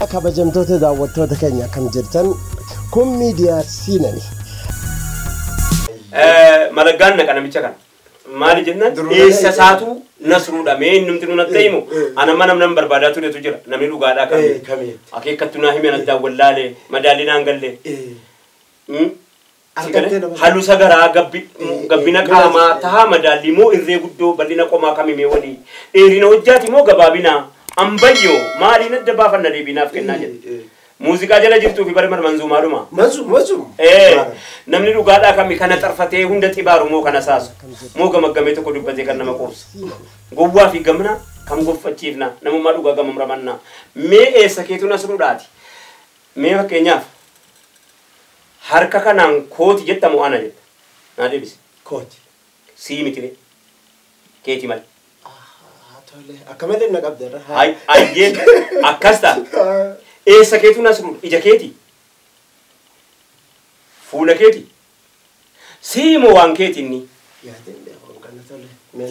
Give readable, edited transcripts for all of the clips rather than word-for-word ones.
kabajamtoota daawwattoota keenya kam jirtan kun miidiyaa siinani malagaan naqa namicha kana maali jennaan eessa saatu nasruudha mee innumti nu nattaimu ana manam nam barbaadaa turetu jira namni dhugaadhaa kami akeekkattu naa himeen addaan wallaalee madaalinaan gallee halu sagaraa gabbina qaamaa tahaa madaalli moo irree guddoo bal'ina qomaa kamimee walii dheerina hojjaati moo gabaabinaa ambayyoo maaliin adda baafanna deebinaaf kennaa jedhe muuziqaa jala jirtuu fi barman manzuumaadhuma manzuum namni dhugaadhaa kami kana xarfatee hunda xibaaru moo kana saasu moo gamaggamee tokko dubbatee kan nama qoobsa gowwaa fi gamna kam goffachiifna namummaa dhugaa gamam ramannaa mee eessa keetu nasruudhaati mee fakkeenyaaf harka kanaan kooti jettamu ana jetta naa deebise kooti sii mitire keeti malee akkamalee na qabdara ayyeen akkas ta'a eessa keetu nasruudha ija keeti fuula keeti siimo waan keetinni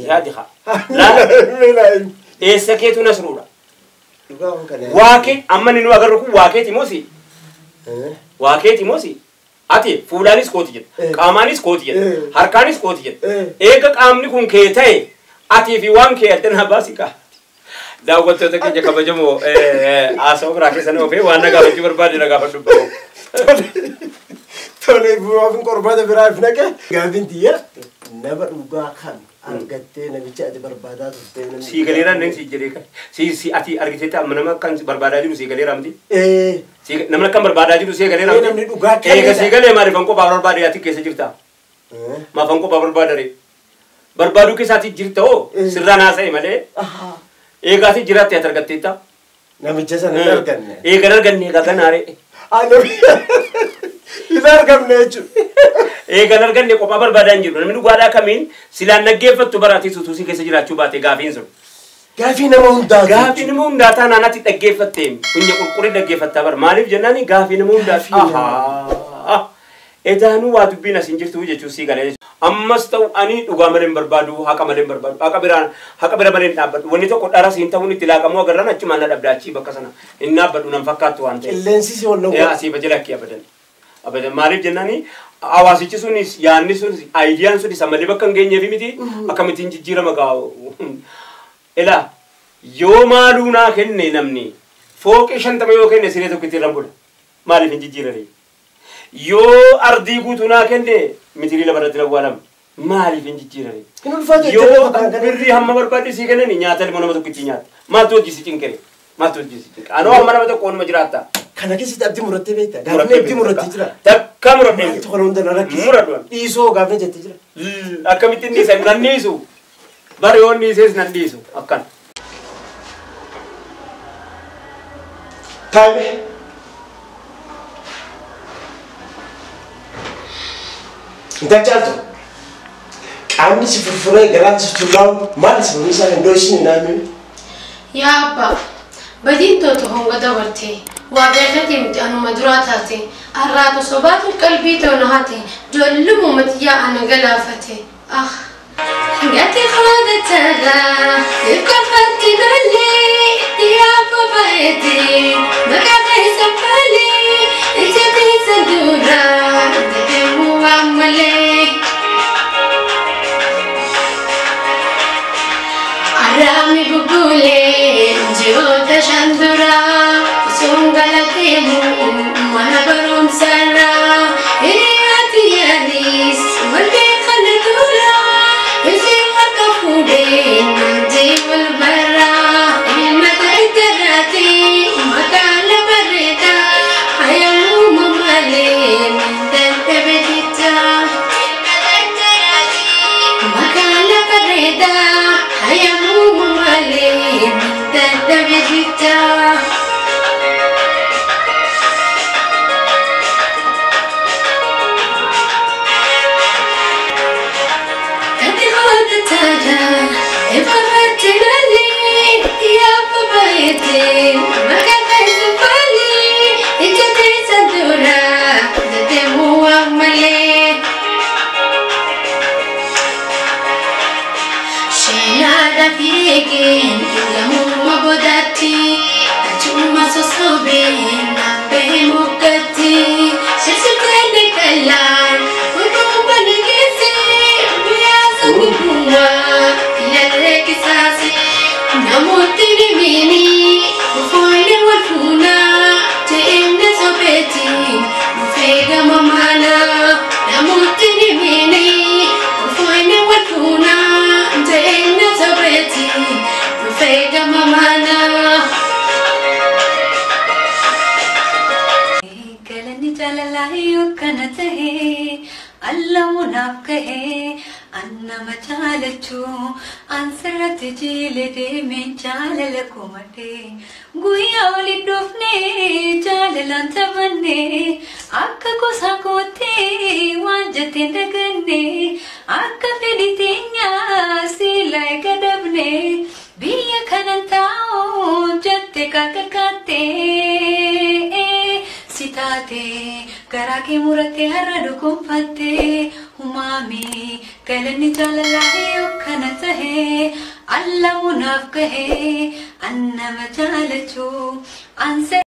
yaadi eessa keetu nasruudha waake amma ni nu agarru kun waakeeti moosi waakeeti moosi ati fuulaanis kooti jedha qaamaanis kooti jedha harkaanis kooti jedha eega qaamni kun kee ta'e ati fi waan kee addanaa baasika daawwattoota keenya kabajamoo haasawaa biraa keessa nama fee waan nagaafachuu barbaade nagaafadhu tole bu'uuraafiin qormaata biraa fi naqe gaafiin tiyya nama dhugaa kan argattee namicha ati barbaadaa turte sii galeeraan neen sii jedhee kan si ati argiteetta amma nama kan barbaadaa jiru sii galeeraa miti namni akkan barbaadaa jiru sii galeeraa miti namni dhugaa eega sii galee maaliifan kophaa barbaade ati keessa jirta maafan kophaa barbaadare barbaaduu keessaati jirta oo sirraan haasa'e malee eegaati jiraatti ati argatteetta namicha sana hin arganne eegan arganne eegaa ganaare hin argamne jechuudha eegan arganne kophaa barbaadaa hin jiru namni dhugaadhaa kamiin silaan dhaggeeffattu baraatii sutuusii keessa jiraachuu baate gaafiin sun gaafii nama hundaa taanaan ati dhaggeeffattee funya qulqullii dhaggeeffattaa bara maaliif jennaani gaafii nama hundaa edaanuu waa dubbiin asin jirtu jechuun sii galee ammas ta'u ani dhugaa malee barbaadu haqa malee barbaadu haqa bira malee dhaabbatu wanni tokko dhara siin ta'uun itti laaqamuu agarran achumaan na dhabdaachii bakka sana hin dhaabbadhu nan fakkaattu waan ta'e qilleensi si wal nama asii bajala akkii abadan maaliif jennaani hawaasichi sunis yaanni sunis aayidiyaan sunis ammallee bakka hin geenyeefi miti akkamittiin jijjiirama gaa'u ilaa yoo maaluu naa kenne namni fooqii 50 yoo kenne siree tokko ittiin rambudha maaliif hin jijjiiranii yoo ardii guutuu naa kenne mitirii lafarratti lawwaalam maaliif hin jijjiiranii yoo birrii hamma barbaadde sii kennani nyaata ilmoo nama tokko ittiin nyaata maaltu hojjisi cinqere maaltu hojjisi cinqere anoo amma nama tokko onuma jiraatta kana keessatti abdii murattee beektaa gaafni abdii murattee jira takka muradhee tokko hunda na rakkisa muradhuan dhiisoo gaafni jettee jira akkamittiin dhiisa nan dhiisu bari yoon dhiisees nan dhiisu akkan taa'e inta caaltu qaamni si furfuree garaan si tullaa'u maali sababni isaa dandoo isin hin naannoo yaa abbaa badiin tootu honga dabartee waa beellatee miti anuma duraa taate arraatu sobaatu qalbii ta'u na haate jolluma matiyyaa ana galaafate gati khaadatara ifkafatti nallee yaa babaete maqaa isa paalee ijjate isa duraa deemu ammalee arami bubule jiota shandura sungala temu mana barumsara iriati yanis walbe khanadura isi hakafude nanjewal bara ilmata itarati makala bareta hayamu mamale mindan tebetita makala bareta hayamu mamale mindan tebetita Again, allamu naaf kahe annama jaalachu ansirratti jile deemeen jaalala kumate guyyaa waliin dhufne jaalalaan taphanne akka gosa koottee waan jetteen daganne akka fedhi teenya sila eegadabne biyya kanan taa'u jette kakakatte sitate garake murate harra dukumfatte humami galani jaalalahi okkana tahe allamu naaf kahe annama jaalachu anse